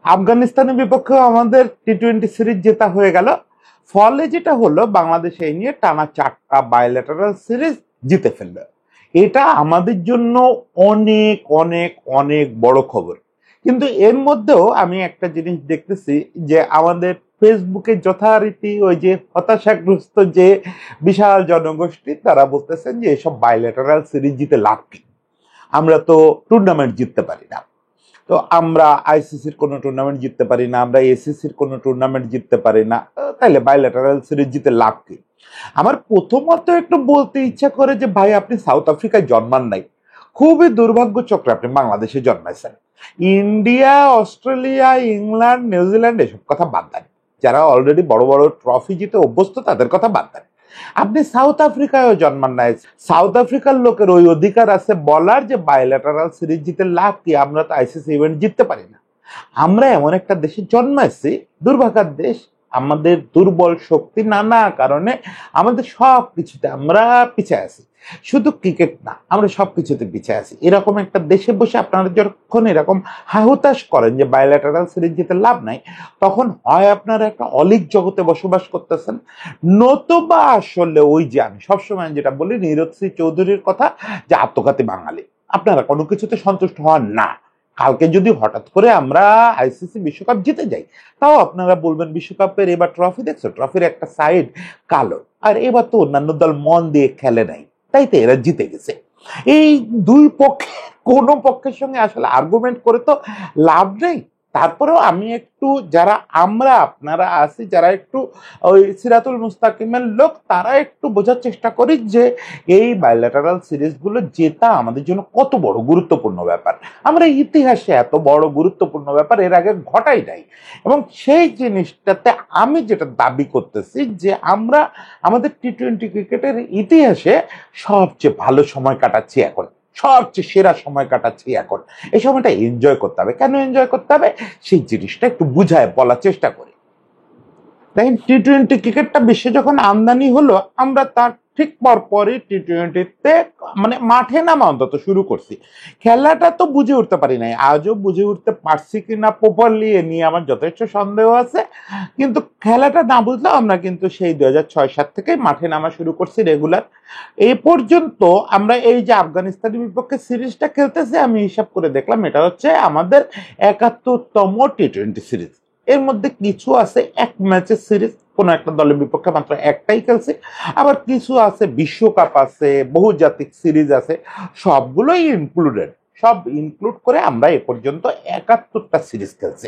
আফগানিস্তানের বিপক্ষেও আমাদের টি-20 সিরিজ জেতা হয়ে গেল। ফলে যেটা হলো, বাংলাদেশ এই নিয়ে টানা 4টা বায়োলেটারাল সিরিজ জিতে ফেললো। এটা আমাদের জন্য অনেক অনেক অনেক বড় খবর। কিন্তু এর মধ্যেও আমি একটা জিনিস দেখতেছি যে আমাদের ফেসবুকে যথারীতি ওই যে হতাশাগ্রস্ত যে বিশাল জনগোষ্ঠী, তারা বলতেছেন যে এসব বায়োলেটারাল সিরিজ জিতে লাভ কি, আমরা তো টুর্নামেন্ট জিততে পারি না। তো আমরা আইসিসির কোনো টুর্নামেন্ট জিততে পারি না, আমরা এসিসির কোনো টুর্নামেন্ট জিততে পারি না, তাইলে বাইলেটারাল সিরিজ জিতে লাভ কি? আমার প্রথমত একটু বলতে ইচ্ছা করে যে ভাই, আপনি সাউথ আফ্রিকায় জন্মান নাই, খুবই দুর্ভাগ্য চক্রে আপনি বাংলাদেশে জন্মাইছেন। ইন্ডিয়া, অস্ট্রেলিয়া, ইংল্যান্ড, নিউজিল্যান্ড এসব কথা বাদ দেন, যারা অলরেডি বড় বড় ট্রফি জিতে অভ্যস্ত তাদের কথা বাদ দেন। আপনি সাউথ আফ্রিকায়ও জন্মান নাই। সাউথ আফ্রিকার লোকের ওই অধিকার আছে বলার যে বায়োলেটারাল সিরিজ জিতে লাভ কি, আমরা তো আইসিসি ইভেন্ট জিততে পারি না। আমরা এমন একটা দেশে জন্মাইছি, দুর্ভাগ্যের দেশ, আমাদের দুর্বল শক্তি নানা কারণে আমাদের সব কিছুতে আমরা পিছিয়ে আছি। শুধু ক্রিকেট না, আমরা সব কিছুতে পিছিয়ে আছি। এরকম একটা দেশে বসে আপনারা যখন এরকম হাহুতাশ করেন যে বায়োলেটারাল সিরিজ জিতে লাভ নাই, তখন হয় আপনারা একটা অলীক জগতে বসবাস করতেছেন, নতুবা আসলে ওই যে আমি সবসময় যেটা বলি নীরজ শ্রী চৌধুরীর কথা, যে আত্মঘাতী বাঙালি, আপনারা কোনো কিছুতে সন্তুষ্ট হন না। কালকে যদি হঠাৎ করে আমরা আইসিসি বিশ্বকাপ জিতে যাই, তাও আপনারা বলবেন বিশ্বকাপের এবার ট্রফি দেখছো, ট্রফির একটা সাইড কালো, আর এবার তো অন্যান্য দল মন দিয়ে খেলে নাই, তাই তো এরা জিতে গেছে। এই দুই পক্ষে কোনো পক্ষের সঙ্গে আসলে আর্গুমেন্ট করে তো লাভ নেই। তারপরেও আমি একটু, যারা আমরা আপনারা আছি, যারা একটু ওই সিরাতুল মুস্তাকিমের লোক, তারা একটু বোঝার চেষ্টা করি যে এই বায়োলেটারাল সিরিজগুলো জেতা আমাদের জন্য কত বড় গুরুত্বপূর্ণ ব্যাপার। আমরা ইতিহাসে এত বড় গুরুত্বপূর্ণ ব্যাপার এর আগে ঘটাই নাই। এবং সেই জিনিসটাতে আমি যেটা দাবি করতেছি যে আমরা আমাদের টি-20 ক্রিকেটের ইতিহাসে সবচেয়ে ভালো সময় কাটাচ্ছি এখন, সবচেয়ে সেরা সময় কাটাচ্ছি এখন। এই সময়টা এনজয় করতে হবে। কেন এনজয় করতে হবে সেই জিনিসটা একটু বুঝায় বলার চেষ্টা করি। দেখেন, টি-20 ক্রিকেটটা বিশ্বে যখন আমদানি হলো, আমরা তার ঠিক পরপরই টি-20তে মানে মাঠে নামা অন্তত শুরু করছি। খেলাটা তো বুঝে উঠতে পারি নাই, আজও বুঝে উঠতে পারছি কিনা প্রপারলি এ নিয়ে আমার যথেষ্ট সন্দেহ আছে। কিন্তু খেলাটা না বুঝলেও আমরা কিন্তু সেই 2006-07 থেকে মাঠে নামা শুরু করছি রেগুলার। এই পর্যন্ত আমরা এই যে আফগানিস্তানের বিপক্ষে সিরিজটা খেলতেছি, আমি হিসাব করে দেখলাম এটা হচ্ছে আমাদের 71তম টি-20 সিরিজ। এর মধ্যে কিছু আছে এক ম্যাচের সিরিজ, কোন একটা দলের বিপক্ষে মাত্র একটাই খেলছে, আবার কিছু আছে বিশ্বকাপ আছে, বহুজাতিক সিরিজ আছে, সবগুলোই ইনক্লুডেড। সব ইনক্লুড করে আমরা এ পর্যন্ত 71টা সিরিজ খেলছি।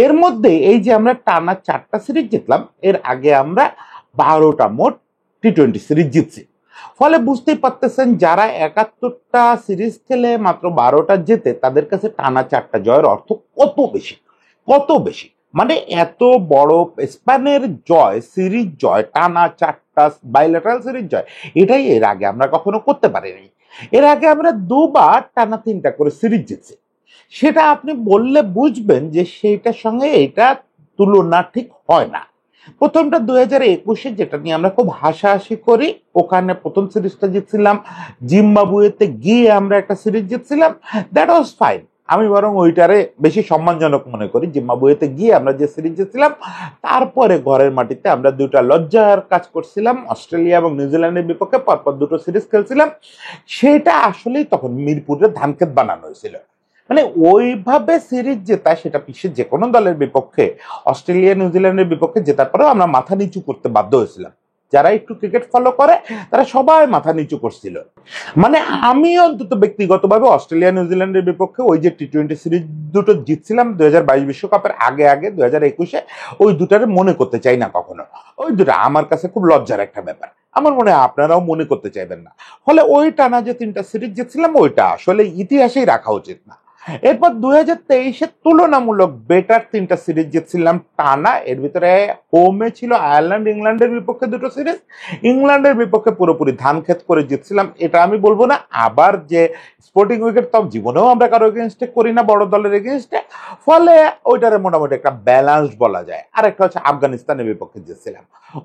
এর মধ্যে এই যে আমরা টানা 4টা সিরিজ জিতলাম, এর আগে আমরা 12টা মোট টি-20 সিরিজ জিতছি। ফলে বুঝতেই পারতেছেন, যারা 71টা সিরিজ খেলে মাত্র 12টা জেতে, তাদের কাছে টানা 4টা জয়ের অর্থ কত বেশি, কত বেশি। মানে এত বড় স্প্যানের জয়, সিরিজ জয়, টানা 4টা বাইলেটারাল সিরিজ জয়, এটাই এর আগে আমরা কখনো করতে পারিনি। এর আগে আমরা দুবার টানা 3টা করে সিরিজ জিতছি। সেটা আপনি বললে বুঝবেন যে সেইটার সঙ্গে এটা তুলনা ঠিক হয় না। প্রথমটা 2021-এ, যেটা নিয়ে আমরা খুব হাসাহাসি করি, ওখানে প্রথম সিরিজটা জিতছিলাম, জিম্বাবুয়েতে গিয়ে আমরা একটা সিরিজ জিতছিলাম, দ্যাট ওয়াজ ফাইন। আমি বরং ওইটারে বেশি সম্মানজনক মনে করি, জিম্বাবুয়েতে গিয়ে আমরা যে সিরিজ জিতছিলাম। তারপরে ঘরের মাটিতে আমরা দুটা লজ্জার কাজ করছিলাম, অস্ট্রেলিয়া এবং নিউজিল্যান্ডের বিপক্ষে পরপর দুটো সিরিজ খেলছিলাম। সেটা আসলেই তখন মিরপুরের ধানক্ষেত বানানো হয়েছিল। মানে ওইভাবে সিরিজ জেতা, সেটা বিশ্বের যে কোনো দলের বিপক্ষে, অস্ট্রেলিয়া নিউজিল্যান্ডের বিপক্ষে জেতার পরেও আমরা মাথা নিচু করতে বাধ্য হয়েছিলাম। যারা একটু ক্রিকেট ফলো করে তারা সবাই মাথা নিচু করছিল। মানে আমি অন্তত ব্যক্তিগতভাবে অস্ট্রেলিয়া নিউজিল্যান্ডের বিপক্ষে ওই যে টি-20 সিরিজ দুটো জিতছিলাম 2022 বিশ্বকাপের আগে আগে 2021-এ, ওই দুটারে মনে করতে চাই না কখনো। ওই দুটা আমার কাছে খুব লজ্জার একটা ব্যাপার, আমার মনে হয় আপনারাও মনে করতে চাইবেন না। ফলে ওই টানা যে 3টা সিরিজ জিতছিলাম, ওইটা আসলে ইতিহাসেই রাখা উচিত না। এরপর 2023-এ তুলনামূলক বেটার 3টা সিরিজ জিতছিলাম টানা। এর ভিতরে হোমে ছিল আয়ারল্যান্ড, ইংল্যান্ডের বিপক্ষে দুটো সিরিজ, ইংল্যান্ডের বিপক্ষে পুরোপুরি ধানক্ষেত করে জিতছিলাম, এটা আমি বলবো না। আবার যে স্পোর্টিং উইকেট, তো জীবনেও আমরা কারো এগেনস্টে করি না, বড় দলের এগেনস্টে। ফলে ওইটারে মোটামুটি একটা ব্যালেন্স বলা যায়। আর একটা হচ্ছে আফগানিস্তানের বিপক্ষে জিতছিলাম,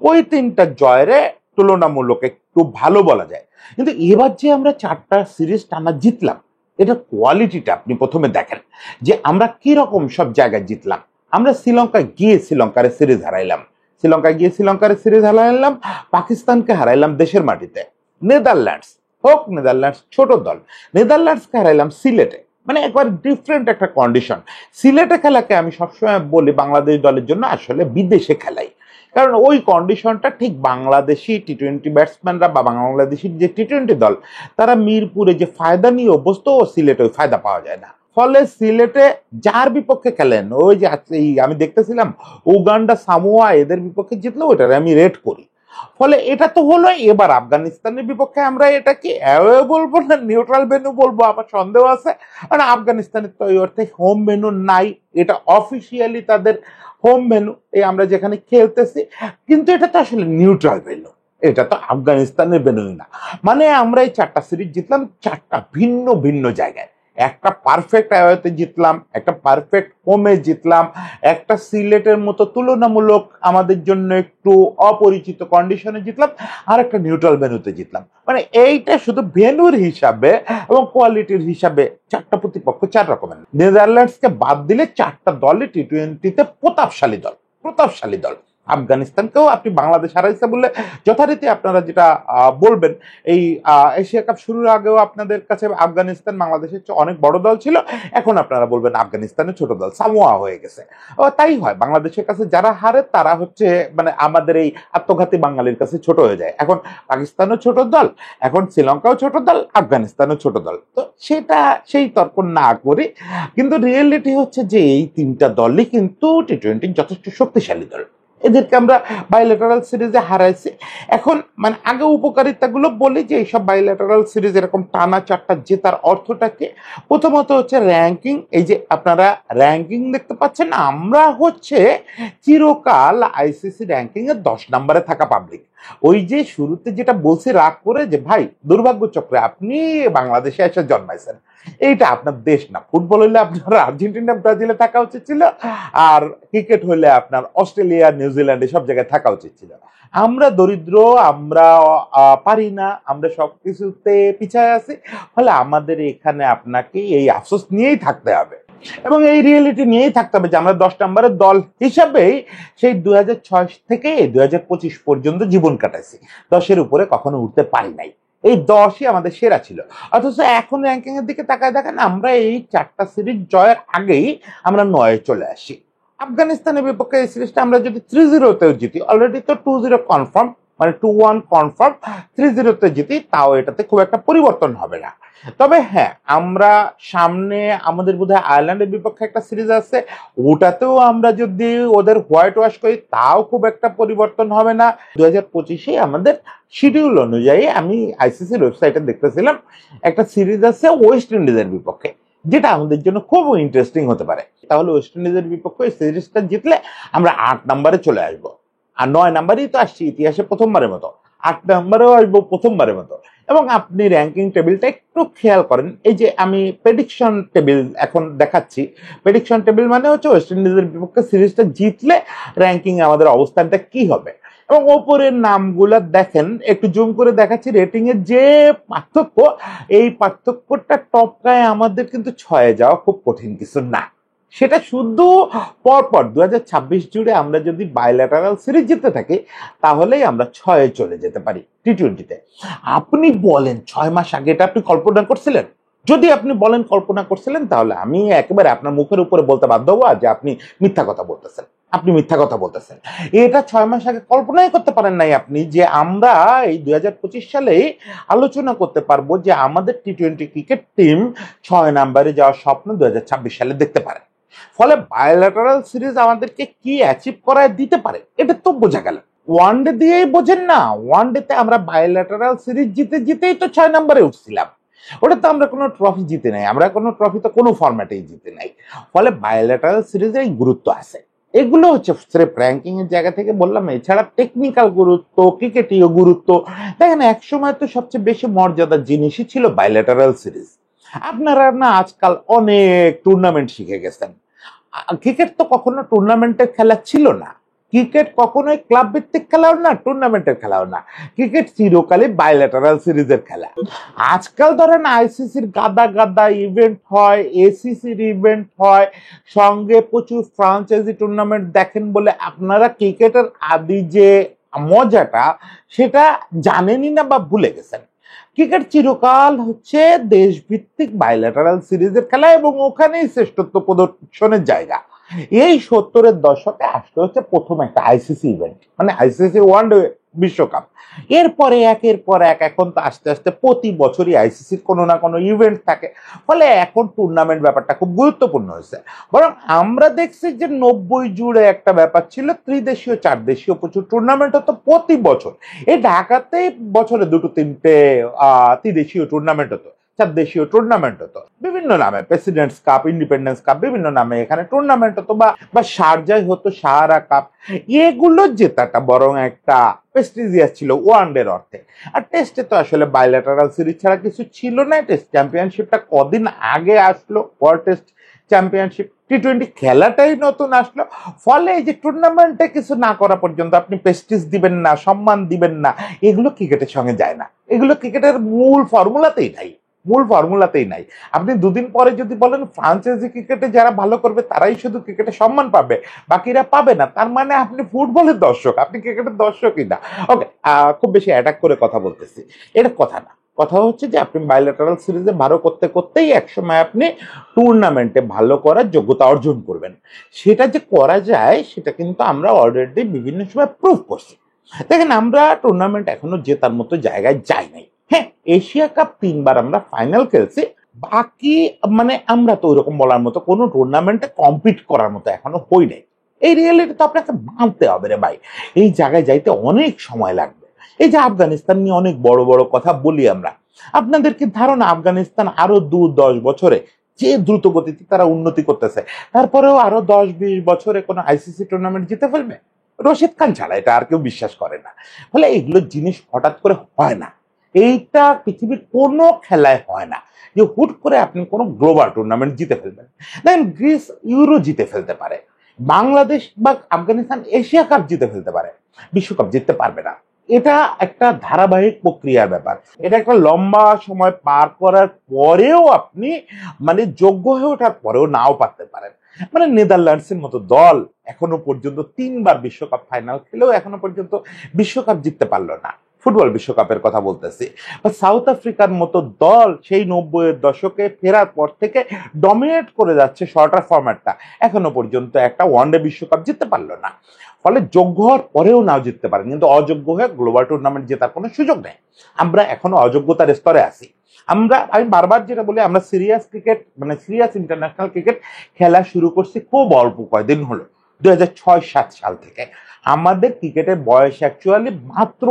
ওই 3টা জয়েরে তুলনামূলক একটু ভালো বলা যায়। কিন্তু এবার যে আমরা 4টা সিরিজ টানা জিতলাম, এটার কোয়ালিটিটা আপনি প্রথমে দেখেন যে আমরা কি রকম সব জায়গায় জিতলাম। আমরা শ্রীলঙ্কায় গিয়ে শ্রীলঙ্কার সিরিজ হারাইলাম, শ্রীলঙ্কায় গিয়ে শ্রীলঙ্কার সিরিজ হারাইলাম, পাকিস্তানকে হারাইলাম দেশের মাটিতে, নেদারল্যান্ডস হোক, নেদারল্যান্ডস ছোট দল, নেদারল্যান্ডসকে হারাইলাম সিলেটে, মানে একবার ডিফারেন্ট একটা কন্ডিশন। সিলেটে খেলাকে আমি সবসময় বলি বাংলাদেশ দলের জন্য আসলে বিদেশে খেলাই, কারণ ওই কন্ডিশনটা ঠিক বাংলাদেশি টি-20 ব্যাটসম্যানরা বা বাংলাদেশি যে টি-20 দল তারা মিরপুরে যে ফায়দা নিয়ে অভ্যস্ত, ও সিলেটে ওই ফায়দা পাওয়া যায় না। ফলে সিলেটে যার বিপক্ষে খেলেন, ওই যে আমি দেখতেছিলাম উগান্ডা, সামোয়া এদের বিপক্ষে জিতলো, ওইটারে আমি রেট করি। ফলে এটা তো হলো। এবার আফগানিস্তানের বিপক্ষে আমরা এটা কি অ্যাওয়ে বলবো না নিউট্রাল ভেন্যু বলবো, আমার সন্দেহ আছে। কারণ আফগানিস্তানের তো ওই অর্থে হোম ভেন্যু নাই, এটা অফিসিয়ালি তাদের হোম ভেন্যু, এই আমরা যেখানে খেলতেছি, কিন্তু এটা তো আসলে নিউট্রাল ভেন্যু, এটা তো আফগানিস্তানের ভেন্যু না। মানে আমরা এই 4টা সিরিজ জিতলাম 4টা ভিন্ন ভিন্ন জায়গায়, একটা পারফেক্ট অ্যাওয়েতে জিতলাম, একটা পারফেক্ট হোমে জিতলাম, একটা সিলেটের মতো তুলনামূলক আমাদের জন্য একটু অপরিচিত কন্ডিশনে জিতলাম, আর একটা নিউট্রাল ভেন্যুতে জিতলাম। মানে এইটা শুধু ভেন্যুর হিসাবে এবং কোয়ালিটির হিসাবে 4টা প্রতিপক্ষ 4 রকমের। নেদারল্যান্ডসকে বাদ দিলে 4টা দলই টি-20তে প্রতাপশালী দল, প্রতাপশালী দল। আফগানিস্তানকেও আপনি বাংলাদেশ হারাইছে বললে যথারীতি আপনারা যেটা বলবেন, এই এশিয়া কাপ শুরুর আগেও আপনাদের কাছে আফগানিস্তান বাংলাদেশের চেয়ে অনেক বড় দল ছিল, এখন আপনারা বলবেন আফগানিস্তানের ছোট দল, সামোয়া হয়ে গেছে। তাই হয়, বাংলাদেশের কাছে যারা হারে তারা হচ্ছে মানে আমাদের এই আত্মঘাতী বাঙালির কাছে ছোট হয়ে যায়। এখন পাকিস্তানও ছোট দল, এখন শ্রীলঙ্কাও ছোট দল, আফগানিস্তানও ছোট দল। তো সেটা সেই তর্ক না করে, কিন্তু রিয়েলিটি হচ্ছে যে এই 3টা দলই কিন্তু টি-20 যথেষ্ট শক্তিশালী দল, এদেরকে আমরা বাইলেটারাল সিরিজে হারাইছি। এখন মানে আগে উপকারিতাগুলো বলি যে এইসব বাইলেটারাল সিরিজ এরকম টানা 4টা জেতার অর্থটা কি। প্রথমত হচ্ছে র্যাঙ্কিং, এই যে আপনারা র্যাঙ্কিং দেখতে পাচ্ছেন, আমরা হচ্ছে চিরকাল আইসিসি র্যাঙ্কিং এর 10 নম্বরে থাকা পাবলিক। ওই যে শুরুতে যেটা বলছি রাগ করে যে ভাই দুর্ভাগ্য চক্রে আপনি বাংলাদেশে এসে জন্মাইছেন, এইটা আপনার দেশ না। ফুটবল হইলে আপনার আর্জেন্টিনা ব্রাজিলে থাকা উচিত ছিল, আর ক্রিকেট হইলে আপনার অস্ট্রেলিয়া নিউজিল্যান্ডে সব জায়গায় থাকা উচিত ছিল। আমরা দরিদ্র, আমরা পারি না, আমরা সবকিছুতে পিছায় আছি, ফলে আমাদের এখানে আপনাকে এই আফসোস নিয়েই থাকতে হবে এবং এই রিয়েলিটি নিয়েই থাকতে হবে যে আমরা 10 নম্বরের দল হিসাবেই সেই 2006 থেকে 2025 পর্যন্ত জীবন কাটাইছি, 10-এর উপরে কখনো উঠতে পারি নাই। এই 10ই আমাদের সেরা ছিল। অথচ এখন র্যাঙ্কিং এর দিকে তাকায় দেখেন, আমরা এই 4টা সিরিজ জয়ের আগেই আমরা 9-এ চলে আসি। আফগানিস্তানের বিপক্ষে এই সিরিজটা আমরা যদি 3-0-তেও জিতি, অলরেডি তো 2-0 কনফার্ম, মানে 2-1 কনফার্ম, 3-0-তে জিতি, তাও এটাতে খুব একটা পরিবর্তন হবে না। তবে হ্যাঁ, আমরা সামনে আমাদের বোধহয় আয়ারল্যান্ডের বিপক্ষে একটা সিরিজ আছে, ওটাতেও আমরা যদি ওদের হোয়াইট ওয়াশ করি তাও খুব একটা পরিবর্তন হবে না। 2025-এ আমাদের শিডিউল অনুযায়ী আমি আইসিসির ওয়েবসাইটে দেখতেছিলাম একটা সিরিজ আছে ওয়েস্ট ইন্ডিজের বিপক্ষে, যেটা আমাদের জন্য খুব ইন্টারেস্টিং হতে পারে। তাহলে ওয়েস্ট ইন্ডিজের বিপক্ষে সিরিজটা জিতলে আমরা 8 নম্বরে চলে আসবো, আর 9 নম্বরেই তো আসছি ইতিহাসে প্রথমবারের মতো, 8 নম্বরেও আসবো প্রথমবারের মতো। এবং আপনি র্যাঙ্কিং টেবিলটা একটু খেয়াল করেন, এই যে আমি প্রেডিকশন টেবিল এখন দেখাচ্ছি, প্রেডিকশন টেবিল মানে হচ্ছে ওয়েস্ট ইন্ডিজের বিপক্ষে সিরিজটা জিতলে র্যাঙ্কিং আমাদের অবস্থানটা কি হবে। এবং ওপরের নামগুলো দেখেন, একটু জুম করে দেখাচ্ছি, রেটিং এর যে পার্থক্য, এই পার্থক্যটা টপকায় আমাদের কিন্তু 6-এ যাওয়া খুব কঠিন কিছু না। সেটা শুধু পরপর 2026 জুড়ে আমরা যদি বাইল্যাটারাল সিরিজ জিততে থাকি তাহলেই আমরা 6-এ চলে যেতে পারি টি-20-তে। আপনি বলেন 6 মাস আগে এটা আপনি কল্পনা করছিলেন? যদি আপনি বলেন কল্পনা করছিলেন, তাহলে আমি একেবারে আপনার মুখের উপরে বলতে বাধ্য হবো যে আপনি মিথ্যা কথা বলতেছেন, আপনি মিথ্যা কথা বলতেছেন। এটা 6 মাস আগে কল্পনাই করতে পারেন নাই আপনি যে আমরা এই 2025 সালে আলোচনা করতে পারবো যে আমাদের টি-20 ক্রিকেট টিম 6 নম্বরে যাওয়ার স্বপ্ন 2026 সালে দেখতে পারে। ফলে বায়োল্যাটারাল সিরিজ আমাদেরকে কি অ্যাচিভ করায় দিতে পারে এটা তো বোঝা গেল। ওয়ানডে দিয়েই বোঝেন না, ওয়ানডেতে আমরা বায়োল্যাটারাল সিরিজ জিতে জিতেই তো 6 নম্বরে উঠছিলাম, ওটা তো আমরা কোনো ট্রফি জিতে নাই, আমরা কোনো ট্রফি তো কোনো ফরম্যাটেই জিতে নাই। ফলে বায়োল্যাটারাল সিরিজের গুরুত্ব আছে। এগুলো হচ্ছে স্রেফ র্যাঙ্কিং এর জায়গা থেকে বললাম, এছাড়া টেকনিক্যাল গুরুত্ব, ক্রিকেটীয় গুরুত্ব। দেখেন একসময় তো সবচেয়ে বেশি মর্যাদার জিনিসই ছিল বায়োল্যাটারাল সিরিজ। আপনারা না আজকাল অনেক টুর্নামেন্ট শিখে গেছেন, ক্রিকেট তো কখনো টুর্নামেন্টের খেলা ছিল না, ক্রিকেট কখনোই ক্লাব ভিত্তিক খেলাও না, টুর্নামেন্টের খেলাও না। ক্রিকেট চিরকালই বাইল্যাটারাল সিরিজের খেলা। আজকাল ধরেন আইসিসির গাদা গাদা ইভেন্ট হয়, এসিসির ইভেন্ট হয়, সঙ্গে প্রচুর ফ্রাঞ্চাইজি টুর্নামেন্ট দেখেন বলে আপনারা ক্রিকেটের আদি যে মজাটা সেটা জানেনই না বা ভুলে গেছেন। ক্রিকেট চিরকাল হচ্ছে দেশভিত্তিক বাইল্যাটারাল সিরিজের খেলা এবং ওখানেই শ্রেষ্ঠত্ব প্রদর্শনের জায়গা। এই 70-এর দশকে আসলে হচ্ছে প্রথম একটা আইসিসি ইভেন্ট, মানে আইসিসি ওয়ানডে বিশ্বকাপ। এরপরে একের পর এক এখন তো আস্তে আস্তে প্রতি বছরই আইসিসির কোনো না কোনো ইভেন্ট থাকে, ফলে এখন টুর্নামেন্ট ব্যাপারটা খুব গুরুত্বপূর্ণ হয়েছে। বরং আমরা দেখছি যে 90 জুড়ে একটা ব্যাপার ছিল, ত্রিদেশীয় 4 দেশীয় প্রচুর টুর্নামেন্ট হতো প্রতি বছর। এই ঢাকাতে বছরে 2-3টে ত্রিদেশীয় টুর্নামেন্ট হতো, 4 দেশীয় টুর্নামেন্ট হতো বিভিন্ন নামে, প্রেসিডেন্টস কাপ, ইন্ডিপেন্ডেন্স কাপ, বিভিন্ন নামে এখানে টুর্নামেন্ট হতো, বা শারজায় হতো সাহারা কাপ। এগুলো জেতাটা বরং একটা প্রেস্টিজিয়াস ছিল ওয়ানডের অর্থে। আর টেস্টে তো আসলে বাইল্যাটারাল সিরিজ ছাড়া কিছু ছিল না। টেস্ট চ্যাম্পিয়নশিপটা কদিন আগে আসলো, ওয়ার্ল্ড টেস্ট চ্যাম্পিয়নশিপ, টি-20 খেলাটাই নতুন আসলো। ফলে এই যে টুর্নামেন্টে কিছু না করা পর্যন্ত আপনি প্রেস্টিজ দিবেন না, সম্মান দিবেন না, এগুলো ক্রিকেটের সঙ্গে যায় না। এগুলো ক্রিকেটের মূল ফর্মুলাতেই নাই, মূল ফর্মুলাতেই নাই। আপনি দুদিন পরে যদি বলেন ফ্রাঞ্চাইজি ক্রিকেটে যারা ভালো করবে তারাই শুধু ক্রিকেটে সম্মান পাবে, বাকিরা পাবে না, তার মানে আপনি ফুটবলের দর্শক, আপনি ক্রিকেটের দর্শকই না। ওকে, খুব বেশি অ্যাটাক করে কথা বলতেছি, এটা কথা না। কথা হচ্ছে যে আপনি বাইল্যাটারাল সিরিজে ভালো করতে করতেই একসময় আপনি টুর্নামেন্টে ভালো করার যোগ্যতা অর্জন করবেন। সেটা যে করা যায় সেটা কিন্তু আমরা অলরেডি বিভিন্ন সময় প্রুভ করছি। দেখেন, আমরা টুর্নামেন্ট এখনো জেতার মতো জায়গায় যাই নাই। হ্যাঁ, এশিয়া কাপ 3বার আমরা ফাইনাল খেলছি, বাকি মানে আমরা তো ওইরকম বলার মতো কোনো টুর্নামেন্টে কম্পিট করার মতো এখনো হই নাই। এই রিয়েলিটি তো আপনাকে মানতে হবে রে ভাই, এই জায়গায় যাইতে অনেক সময় লাগবে। এই যে আফগানিস্তান নিয়ে অনেক বড় বড় কথা বলি আমরা, আপনাদের কি ধারণা আফগানিস্তান আরো 2-10 বছরে যে দ্রুত গতিতে তারা উন্নতি করতেছে, তারপরেও আরো 10-20 বছরে কোনো আইসিসি টুর্নামেন্ট জিতে ফেলবে? রশিদ খান ছাড়া এটা আর কেউ বিশ্বাস করে না। ফলে এগুলো জিনিস হঠাৎ করে হয় না, এইটা পৃথিবীর কোনো খেলায় হয় না যে হুট করে আপনি কোনো গ্লোবাল টুর্নামেন্ট জিতে ফেলবেন। দেখেন, গ্রিস ইউরো জিতে ফেলতে পারে, বাংলাদেশ বা আফগানিস্তান এশিয়া কাপ জিতে ফেলতে পারে, বিশ্বকাপ জিততে পারবে না। এটা একটা ধারাবাহিক প্রক্রিয়ার ব্যাপার, এটা একটা লম্বা সময় পার করার পরেও আপনি মানে যোগ্য হয়ে ওঠার পরেও নাও পারতে পারেন। মানে নেদারল্যান্ডসের মতো দল এখনো পর্যন্ত 3বার বিশ্বকাপ ফাইনাল খেলেও এখনো পর্যন্ত বিশ্বকাপ জিততে পারলো না, ফুটবল বিশ্বকাপের কথা বলতেছি। বা সাউথ আফ্রিকার মতো দল সেই 90-এর দশকে ফেরার পর থেকে ডমিনেট করে যাচ্ছে শর্টার ফরম্যাটটা, এখনো পর্যন্ত একটা ওয়ানডে বিশ্বকাপ জিততে পারলো না। ফলে যোগ্য হওয়ার পরেও নাও জিততে পারেন, কিন্তু অযোগ্য হয়ে গ্লোবাল টুর্নামেন্ট জেতার কোনো সুযোগ নেই। আমরা এখনো অযোগ্যতার স্তরে আছি। আমি বারবার যেটা বলি, আমরা সিরিয়াস ক্রিকেট মানে সিরিয়াস ইন্টারন্যাশনাল ক্রিকেট খেলা শুরু করছি খুব অল্প কয়দিন হলো, 2006-7 সাল থেকে। আমাদের ক্রিকেটের বয়স অ্যাকচুয়ালি মাত্র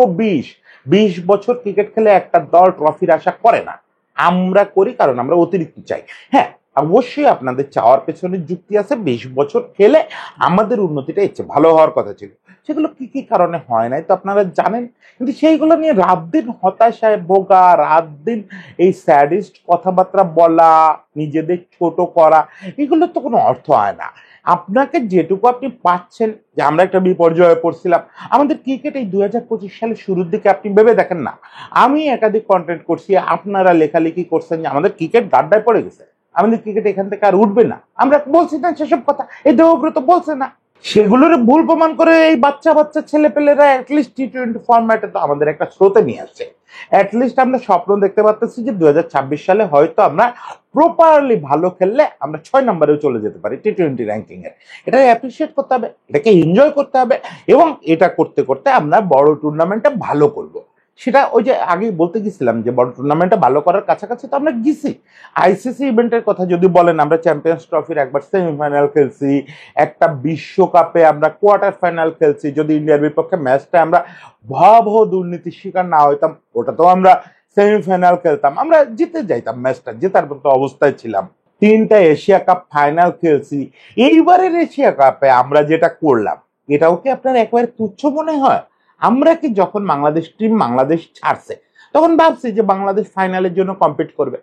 20 বছর ক্রিকেট খেলে একটা দল ট্রফির আশা করে না। আমরা করি কারণ আমরা অতিরিক্ত চাই। হ্যাঁ, অবশ্যই আপনাদের চাওয়ার পেছনে যুক্তি আছে, 20 বছর খেলে আমাদের উন্নতিটা ইচ্ছে ভালো হওয়ার কথা ছিল। সেগুলো কি কি কারণে হয় নাই তো আপনারা জানেন, কিন্তু সেইগুলো নিয়ে রাত দিন হতাশায় ভোগা, রাত দিন এই স্যাডিস্ট কথাবার্তা বলা, নিজেদের ছোট করা, এগুলো তো কোনো অর্থ হয় না। আপনাকে যেটুকু আপনি পাচ্ছেন, যে আমরা একটা বিপর্যয়ে পড়ছিলাম আমাদের ক্রিকেট এই 2025 সালের শুরুর দিকে, আপনি ভেবে দেখেন না, আমি একাধিক কন্টেন্ট করছি, আপনারা লেখালেখি করছেন যে আমাদের ক্রিকেট গাড্ডায় পড়ে গেছে, আমাদের ক্রিকেট এখান থেকে আর উঠবে না। আমরা বলছি না সেসব কথা, এই দেবব্রত বলছে না, সেগুলোর ভুল প্রমাণ করে এই বাচ্চা বাচ্চা ছেলেপেলেরা অ্যাটলিস্ট টি-20 ফরম্যাটে তো আমাদের একটা স্রোতে নিয়ে আসছে। অ্যাটলিস্ট আমরা স্বপ্ন দেখতে পাচ্ছি যে 2026 সালে হয়তো আমরা প্রপারলি ভালো খেললে আমরা 6 নম্বরেও চলে যেতে পারি টি-20 র্যাঙ্কিং এর। এটা অ্যাপ্রিসিয়েট করতে হবে, এটাকে এনজয় করতে হবে, এবং এটা করতে করতে আমরা বড় টুর্নামেন্টে ভালো করব। সেটা ওই যে আগে বলতে গেছিলাম যে বড় টুর্নামেন্টে ভালো করার কাছাকাছি তো আমরা গেছি। আইসিসি ইভেন্টের কথা যদি বলেন, আমরা চ্যাম্পিয়ন্স ট্রফির একবার সেমিফাইনাল খেলছি, একটা বিশ্বকাপে আমরা কোয়ার্টার ফাইনাল খেলছি। যদি ইন্ডিয়ার বিপক্ষে ম্যাচটা আমরা ভয়াবহ দুর্নীতির শিকার না হইতাম, ওটা তো আমরা সেমিফাইনাল খেলতাম, আমরা জিতে যাইতাম, ম্যাচটা জেতার মতো অবস্থায় ছিলাম। 3টা এশিয়া কাপ ফাইনাল খেলছি। এইবারের এশিয়া কাপে আমরা যেটা করলাম, এটাও কি আপনার একেবারে তুচ্ছ মনে হয়? আমরা কি যখন বাংলাদেশ টিম বাংলাদেশ ছাড়ছে তখন ভাবছি যে বাংলাদেশ ফাইনালের জন্য কম্পিট করবে?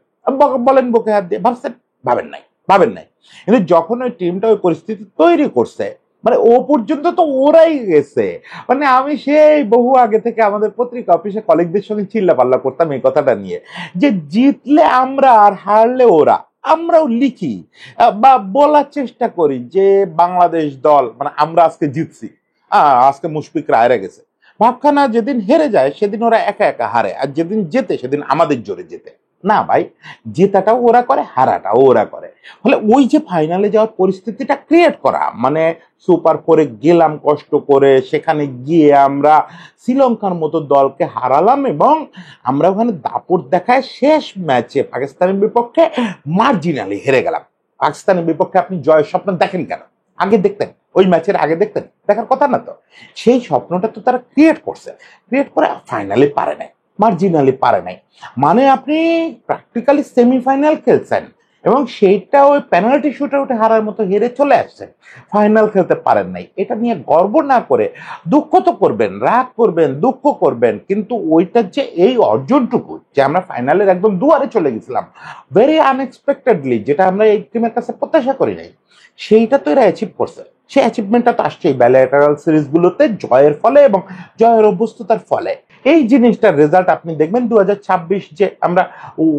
বলেন বুকে হাত দিয়ে, ভাবছেন? ভাবেন নাই, ভাবেন নাই। কিন্তু যখন ওই টিমটা ওই পরিস্থিতি তৈরি করছে, মানে ও পর্যন্ত তো ওরাই গেছে। মানে আমি সেই বহু আগে থেকে আমাদের পত্রিকা অফিসে কলিগদের সঙ্গে চিল্লা পাল্লা করতাম এই কথাটা নিয়ে, যে জিতলে আমরা আর হারলে ওরা। আমরাও লিখি বা বলার চেষ্টা করি যে বাংলাদেশ দল, মানে আমরা আজকে জিতছি, আজকে মুশফিকরা হেরে গেছে। ভাবখানা যেদিন হেরে যায় সেদিন ওরা একা একা হারে, আর যেদিন জেতে সেদিন আমাদের জোরে জেতে। না ভাই, জেতাটাও ওরা করে, হারাটাও ওরা করে। ফলে ওই যে ফাইনালে যাওয়ার পরিস্থিতিটা ক্রিয়েট করা, মানে সুপার ফোরে গেলাম কষ্ট করে, সেখানে গিয়ে আমরা শ্রীলঙ্কার মতো দলকে হারালাম, এবং আমরা ওখানে দাপট দেখায় শেষ ম্যাচে পাকিস্তানের বিপক্ষে মার্জিনালি হেরে গেলাম। পাকিস্তানের বিপক্ষে আপনি জয়ের স্বপ্ন দেখেন কেন? আগে দেখতেন, ওই ম্যাচের আগে দেখতেন? দেখার কথা না তো। সেই স্বপ্নটা তো তারা ক্রিয়েট করছে, ক্রিয়েট করে ফাইনালি পারে নাই, মার্জিনালি পারে নাই। মানে আপনি প্র্যাকটিক্যালি সেমিফাইনাল খেলছেন এবং সেইটা ওই পেনাল্টি শুটে উঠে হারার মতো হেরে চলে আসছেন, ফাইনাল খেলতে পারেন নাই। এটা নিয়ে গর্ব না করে দুঃখ তো করবেন, রাগ করবেন, দুঃখ করবেন, কিন্তু ওইটার যে এই অর্জনটুকু যে আমরা ফাইনালের একদম দুয়ারে চলে গেছিলাম ভেরি আনএক্সপেক্টেডলি, যেটা আমরা এই টিমের কাছে প্রত্যাশা করি নাই, সেইটা তো এরা অ্যাচিভ করছে। সেই অ্যাচিভমেন্টটা তো আসছে ব্যালেটারাল সিরিজগুলোতে জয়ের ফলে এবং জয়ের অভ্যস্ততার ফলে। এই জিনিসটার রেজাল্ট আপনি দেখবেন 2026 যে আমরা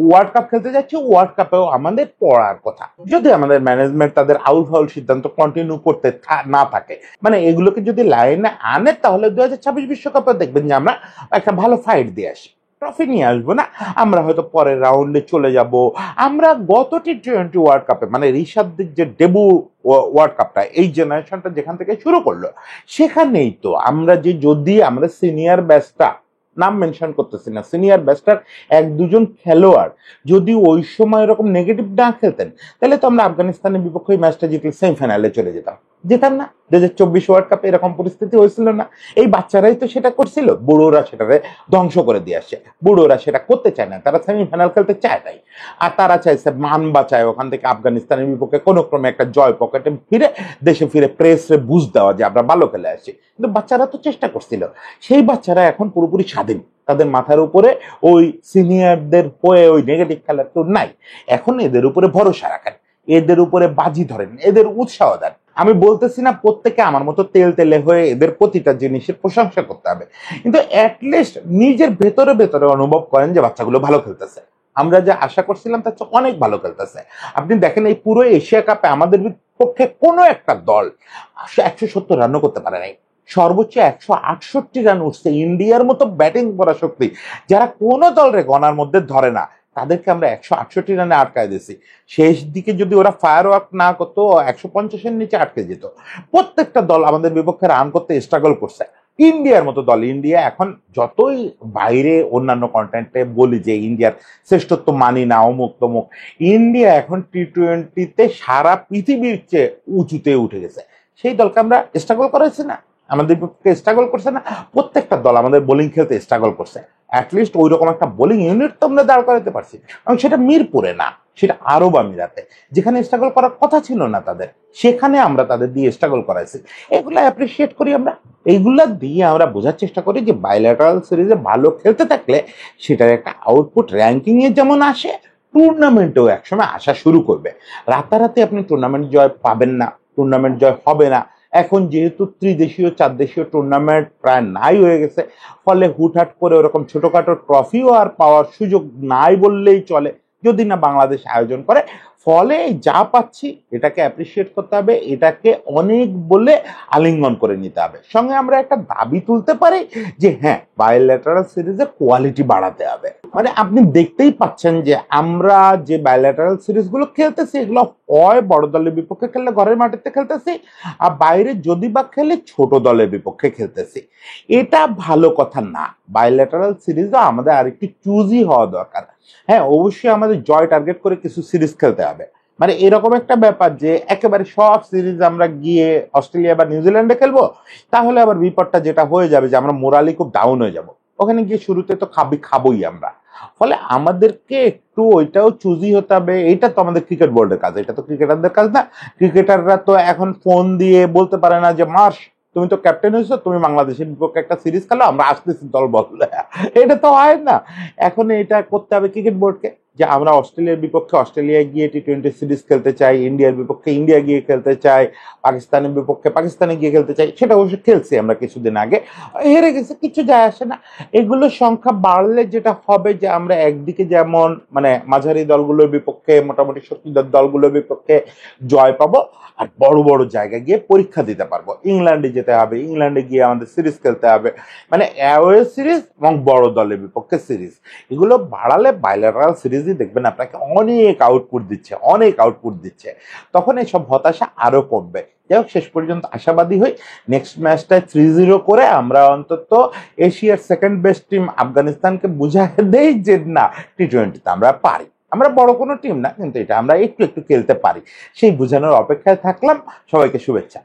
ওয়ার্ল্ড কাপ খেলতে যাচ্ছি, ওয়ার্ল্ড কাপেও আমাদের পড়ার কথা, যদি আমাদের ম্যানেজমেন্ট তাদের আউল ফাউল সিদ্ধান্ত কন্টিনিউ করতে না থাকে, মানে এগুলোকে যদি লাইনে আনে, তাহলে 2026 বিশ্বকাপে দেখবেন যে আমরা একটা ভালো ফাইট দিয়ে আসি, ট্রফি নিয়ে আসবো না, আমরা হয়তো পরের রাউন্ডে চলে যাব। আমরা গত T20 ওয়ার্ল্ড কাপে, মানে ঋষাদের যে ডেবু ওয়ার্ল্ড কাপটা এই জেনারেশনটা যেখান থেকে শুরু করলো, সেখানেই তো আমরা যে, যদি আমাদের সিনিয়র ব্যাচটা, নাম মেনশন করতেছি না, সিনিয়র ব্যাচটার এক দুজন খেলোয়াড় যদি ওই সময় এরকম নেগেটিভ না খেলতেন, তাহলে তো আমরা আফগানিস্তানের বিপক্ষে ম্যাচটা জিতলে সেমিফাইনালে চলে যেতাম, যেতাম না? 2024 ওয়ার্ল্ড কাপে এরকম পরিস্থিতি হয়েছিল না? এই বাচ্চারাই তো সেটা করছিল, বুড়োরা সেটাকে ধ্বংস করে দিয়ে আসছে। বুড়োরা সেটা করতে চায় না, তারা সেমিফাইনাল খেলতে চায় নাই, আর তারা চাইছে মান বাঁচায় ওখান থেকে আফগানিস্তানের বিপক্ষে কোনো ক্রমে একটা জয় পকেটে ফিরে দেশে ফিরে প্রেসরে বুঝ দেওয়া যে আমরা ভালো খেলে আসছি। কিন্তু বাচ্চারা তো চেষ্টা করছিল, সেই বাচ্চারা এখন পুরোপুরি স্বাধীন, তাদের মাথার উপরে ওই সিনিয়রদের হয়ে ওই নেগেটিভ খেলার কেউ নাই। এখন এদের উপরে ভরসা রাখেন, এদের উপরে বাজি ধরেন, এদের উৎসাহ দেন। আমি বলতেছি না প্রত্যেকে আমার মতো তেল তেলে হয়ে এদের প্রতিটা জিনিসের প্রশংসা করতে হবে, কিন্তু অ্যাটলিস্ট নিজের ভেতরে ভেতরে অনুভব করেন যে বাচ্চাগুলো ভালো খেলতেছে, আমরা যা আশা করছিলাম তার চেয়ে অনেক ভালো খেলতেছে। আপনি দেখেন এই পুরো এশিয়া কাপে আমাদের পক্ষে কোনো একটা দল 170 রানও করতে পারে নাই, সর্বোচ্চ 168 রান উঠছে। ইন্ডিয়ার মতো ব্যাটিং করা শক্তি যারা কোনো দলরে গনার মধ্যে ধরে না, তাদেরকে আমরা 168 রানে আটকায় দিয়েছি। শেষ দিকে যদি ওরা ফায়ার ওয়ার্ক না করতো, 150-এর নিচে আটকে যেত। প্রত্যেকটা দল আমাদের বিপক্ষে রান করতে স্ট্রাগল করছে। ইন্ডিয়ার মতো দল, ইন্ডিয়া এখন যতই বাইরে অন্যান্য কন্টেন্টে বলি যে ইন্ডিয়ার শ্রেষ্ঠত্ব মানি না, অমুক তমুক, ইন্ডিয়া এখন T20-তে সারা পৃথিবীর চেয়ে উঁচুতে উঠে গেছে। সেই দলকে আমরা স্ট্রাগল করেছি না, আমাদের বিপক্ষে স্ট্রাগল করছে না? প্রত্যেকটা দল আমাদের বোলিং খেলতে স্ট্রাগল করছে। অ্যাটলিস্ট ওই রকম একটা বোলিং ইউনিট তো আমরা দাঁড় করাতে পারছি, এবং সেটা মিরপুরে না, সেটা আরব আমিরাতে, যেখানে স্ট্রাগল করার কথা ছিল না তাদের, সেখানে আমরা তাদের দিয়ে স্ট্রাগল করাইছি। এগুলো অ্যাপ্রিসিয়েট করি আমরা, এইগুলা দিয়ে আমরা বোঝার চেষ্টা করি যে বাইল্যাটারাল সিরিজে ভালো খেলতে থাকলে সেটার একটা আউটপুট র্যাঙ্কিং এ যেমন আসে, টুর্নামেন্টেও একসময় আসা শুরু করবে। রাতারাতি আপনি টুর্নামেন্ট জয় পাবেন না, টুর্নামেন্ট জয় হবে না। এখন যেহেতু ত্রিদেশীয় 4 দেশীয় টুর্নামেন্ট প্রায় নাই হয়ে গেছে, ফলে হুটহাট করে ওরকম ছোটখাটো ট্রফিও আর পাওয়ার সুযোগ নাই বললেই চলে, যদি না বাংলাদেশ আয়োজন করে। ফলে যা পাচ্ছি এটাকে অ্যাপ্রিসিয়েট করতে হবে, এটাকে অনেক বলে আলিঙ্গন করে নিতে হবে। সঙ্গে আমরা একটা দাবি তুলতে পারি যে হ্যাঁ, বায়োল্যাটারাল সিরিজের কোয়ালিটি বাড়াতে হবে। মানে আপনি দেখতেই পাচ্ছেন যে আমরা যে বায়োল্যাটারাল সিরিজগুলো খেলতেছি, এগুলো হয় বড় দলের বিপক্ষে খেললে ঘরের মাটিতে খেলতেছি, আর বাইরে যদি বা খেলে ছোট দলের বিপক্ষে খেলতেছি। এটা ভালো কথা না। বায়োল্যাটারাল সিরিজও আমাদের আরেকটু চুজি হওয়া দরকার। হ্যাঁ, অবশ্যই আমাদের জয় টার্গেট করে কিছু সিরিজ খেলতে হবে। মানে এরকম একটা ব্যাপার যে একেবারে সব সিরিজ আমরা গিয়ে অস্ট্রেলিয়া বা নিউজিল্যান্ডে খেলবো, তাহলে আবার বিপদটা যেটা হয়ে যাবে যে আমরা মোরালি খুব ডাউন হয়ে যাব। ওখানে গিয়ে শুরুতে তো খাবোই আমরা। ফলে আমাদেরকে একটু ওইটাও চুজি হতে হবে। এটা তো আমাদের ক্রিকেট বোর্ডের কাজ, এটা তো ক্রিকেটারদের কাজ না। ক্রিকেটাররা তো এখন ফোন দিয়ে বলতে পারে না যে মার্শ, তুমি তো ক্যাপ্টেন হয়েছো, তুমি বাংলাদেশের বিপক্ষে একটা সিরিজ খেলো, আমরা আসতেছি দল বদলে। এটা তো হয় না। এখন এটা করতে হবে ক্রিকেট বোর্ডকে, যে আমরা অস্ট্রেলিয়ার বিপক্ষে অস্ট্রেলিয়ায় গিয়ে টি-20 সিরিজ খেলতে চাই, ইন্ডিয়ার বিপক্ষে ইন্ডিয়া গিয়ে খেলতে চাই, পাকিস্তানের বিপক্ষে পাকিস্তানে গিয়ে খেলতে চাই, সেটা অবশ্য খেলছি আমরা কিছুদিন আগে, হেরে গেছে, কিছু যায় আসে না। এগুলো সংখ্যা বাড়লে যেটা হবে যে আমরা একদিকে যেমন মানে মাঝারি দলগুলোর বিপক্ষে, মোটামুটি শক্তিধর দলগুলোর বিপক্ষে জয় পাবো, আর বড় বড় জায়গায় গিয়ে পরীক্ষা দিতে পারবো। ইংল্যান্ডে যেতে হবে, ইংল্যান্ডে গিয়ে আমাদের সিরিজ খেলতে হবে, মানে অ্যাওয়ে সিরিজ এবং বড় দলের বিপক্ষে সিরিজ, এগুলো বাড়ালে বাইলেটারাল সিরিজই দেখবেন আপনাকে অনেক আউটপুট দিচ্ছে, অনেক আউটপুট দিচ্ছে। তখন এইসব হতাশা আরো কমবে। যাই হোক, শেষ পর্যন্ত আশাবাদী হই নেক্সট ম্যাচটায় 3-0 করে আমরা অন্তত এশিয়ার সেকেন্ড বেস্ট টিম আফগানিস্তানকে বুঝাই দেই যে না, টি-20তে আমরা পারি। আমরা বড় কোনো টিম না, কিন্তু এটা আমরা একটু একটু খেলতে পারি। সেই বোঝানোর অপেক্ষায় থাকলাম। সবাইকে শুভেচ্ছা।